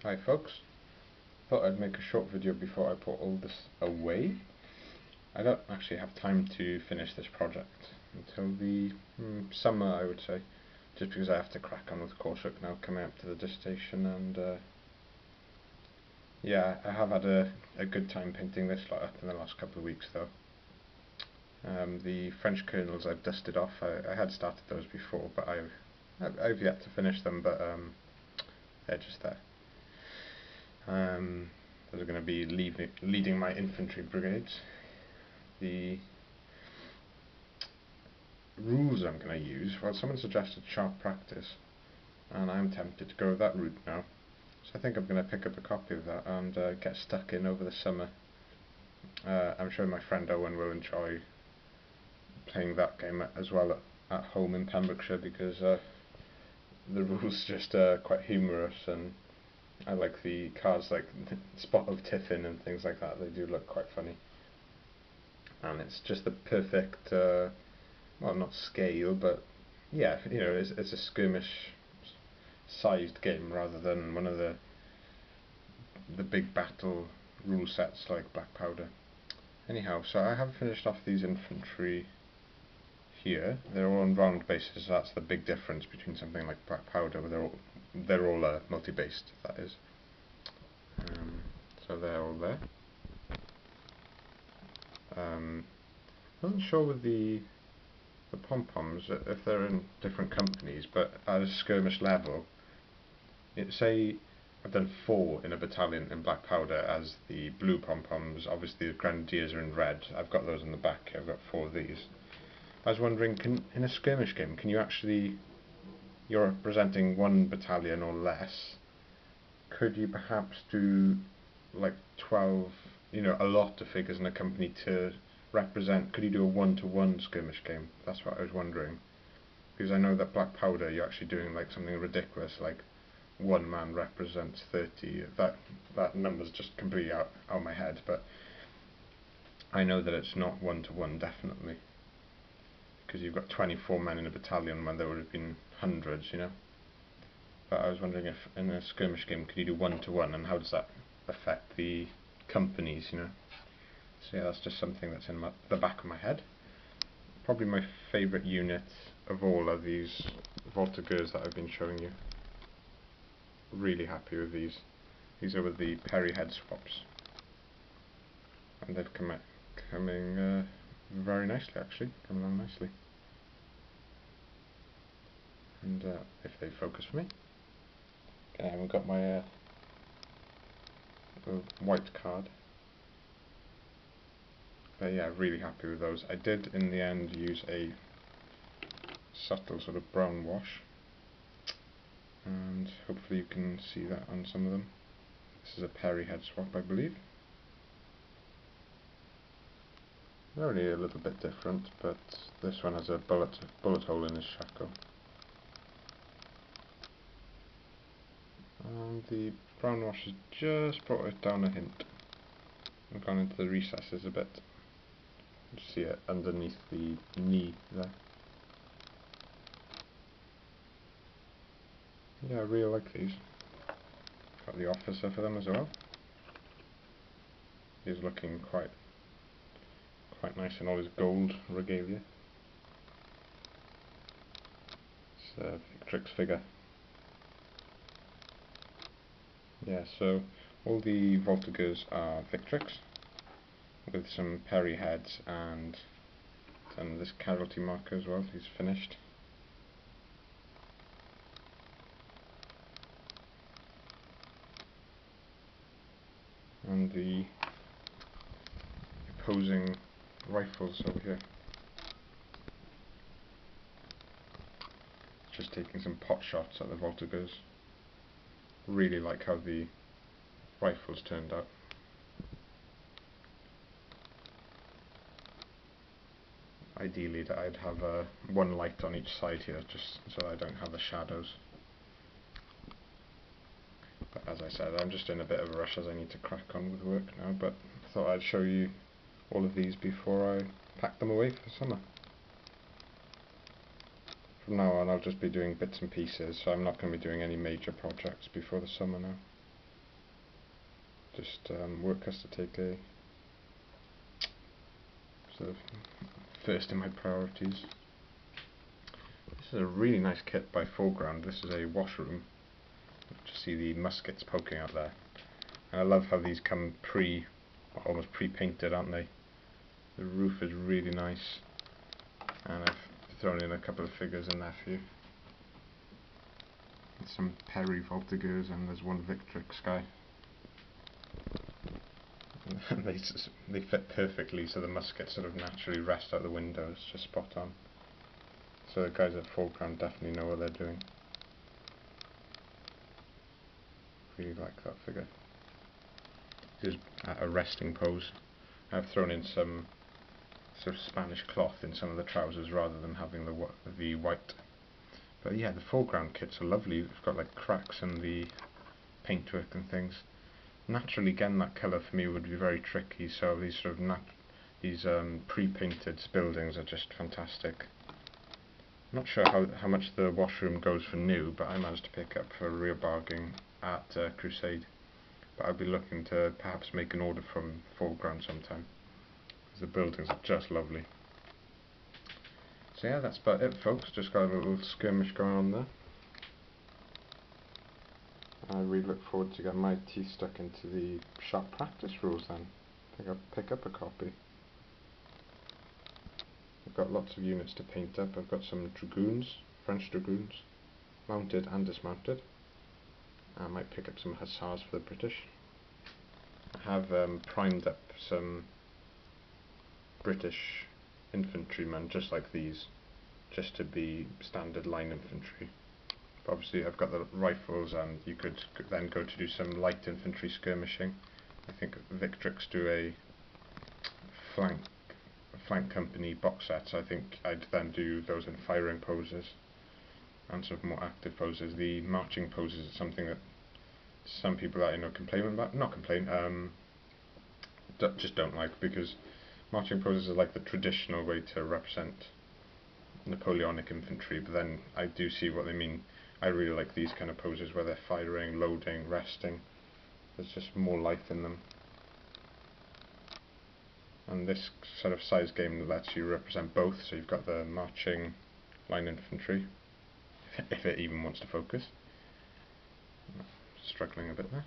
Hi folks, thought I'd make a short video before I put all this away. I don't actually have time to finish this project until the summer, I would say, just because I have to crack on with coursework now coming up to the dissertation, and yeah, I have had a good time painting this lot up in the last couple of weeks though. The French kernels I've dusted off. I had started those before, but I've yet to finish them, but they're just there. Those are going to be leading my infantry brigades. The rules I'm going to use, well, someone suggested sharp practice, and I'm tempted to go that route now. So I think I'm going to pick up a copy of that and get stuck in over the summer. I'm sure my friend Owen will enjoy playing that game as well at home in Pembrokeshire, because the rules just quite humorous, and I like the cards like Spot of Tiffin and things like that. They do look quite funny, and it's just the perfect well, not scale, but yeah, you know, it's a skirmish sized game rather than one of the big battle rule sets like Black Powder. Anyhow, so I have finished off these infantry here. They're all on round bases, so that's the big difference between something like Black Powder, where they're all multi-based, that is. So they're all there. I wasn't sure with the pom-poms if they're in different companies, but at a skirmish level, say I've done 4 in a battalion in Black Powder as the blue pom-poms. Obviously the Grenadiers are in red. I've got those in the back here. I've got 4 of these. I was wondering, in a skirmish game, can you actually, you're representing 1 battalion or less, could you perhaps do like 12, you know, a lot of figures in a company to represent, could you do a 1-to-1 skirmish game? That's what I was wondering. Because I know that Black Powder, you're actually doing like something ridiculous, like 1 man represents 30. That number's just completely out of my head, but I know that it's not 1-to-1 definitely, because you've got 24 men in a battalion when there would have been hundreds, you know. But I was wondering if in a skirmish game could you do 1-to-1, and how does that affect the companies, you know. So yeah, that's just something that's in the back of my head. Probably my favourite unit of all are these Voltigeurs that I've been showing you. Really happy with these. These are with the Perry head swaps, and they've coming very nicely, actually, coming along nicely. And if they focus for me, I haven't got my white card. But yeah, really happy with those. I did in the end use a subtle sort of brown wash, and hopefully you can see that on some of them. This is a Perry head swap, I believe. They're only a little bit different, but this one has a bullet hole in his shackle. And the brown wash has just brought it down a hint. I've gone into the recesses a bit. You see it underneath the knee there. Yeah, I really like these. Got the officer for them as well. He's looking quite nice in all his gold regalia. It's a Victrix figure. Yeah, so all the Voltigeurs are Victrix, with some Perry heads and this casualty marker as well. He's finished. And the opposing rifles over here. Just taking some pot shots at the Voltigeurs. Really like how the rifles turned out. Ideally I'd have one light on each side here, just so I don't have the shadows. But as I said, I'm just in a bit of a rush as I need to crack on with work now, but I thought I'd show you all of these before I pack them away for the summer. From now on I'll just be doing bits and pieces, so I'm not going to be doing any major projects before the summer now. Just work has to take a sort of first in my priorities. This is a really nice kit by Foreground. This is a washroom. Just see the muskets poking out there. And I love how these come almost pre-painted, aren't they? The roof is really nice, and I've thrown in a couple of figures in there for you. Some Perry Voltigeurs, and there's one Victrix guy. they fit perfectly, so the muskets sort of naturally rest out the window. It's just spot on. So the guys at Foreground definitely know what they're doing. Really like that figure. He's at a resting pose. I've thrown in some sort of Spanish cloth in some of the trousers rather than having the white. But yeah, the Foreground kits are lovely. It's got like cracks in the paintwork and things. Naturally, again, that colour for me would be very tricky. So these sort of pre-painted buildings are just fantastic. Not sure how much the washroom goes for new, but I managed to pick up for a real bargain at Crusade. But I'll be looking to perhaps make an order from Foreground sometime, because the buildings are just lovely. So yeah, that's about it, folks. Just got a little skirmish going on there. I really look forward to getting my teeth stuck into the sharp practice rules then. I think I'll pick up a copy. I've got lots of units to paint up. I've got some dragoons, French dragoons, mounted and dismounted. I might pick up some hussars for the British. I have primed up some British infantrymen just like these, just to be standard line infantry. But obviously I've got the rifles, and you could then go to do some light infantry skirmishing. I think Victrix do a flank company box set, so I think I'd then do those in firing poses and sort of more active poses. The marching poses is something that some people that I know complain about, just don't like, because marching poses are like the traditional way to represent Napoleonic infantry, but then I do see what they mean. I really like these kind of poses where they're firing, loading, resting. There's just more life in them. And this sort of size game lets you represent both, so you've got the marching line infantry, if it even wants to focus. Struggling a bit there.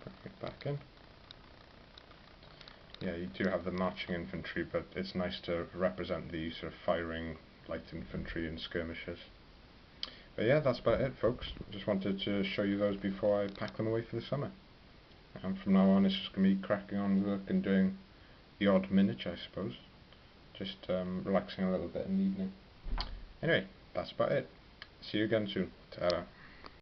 Bring it back in. Yeah, you do have the marching infantry, but it's nice to represent the sort of firing light infantry and skirmishers. But yeah, that's about it, folks. Just wanted to show you those before I pack them away for the summer. And from now on, it's just going to be cracking on with work and doing the odd miniature, I suppose. Just relaxing a little bit in the evening. Anyway, that's about it. See you again soon. Ta-ra.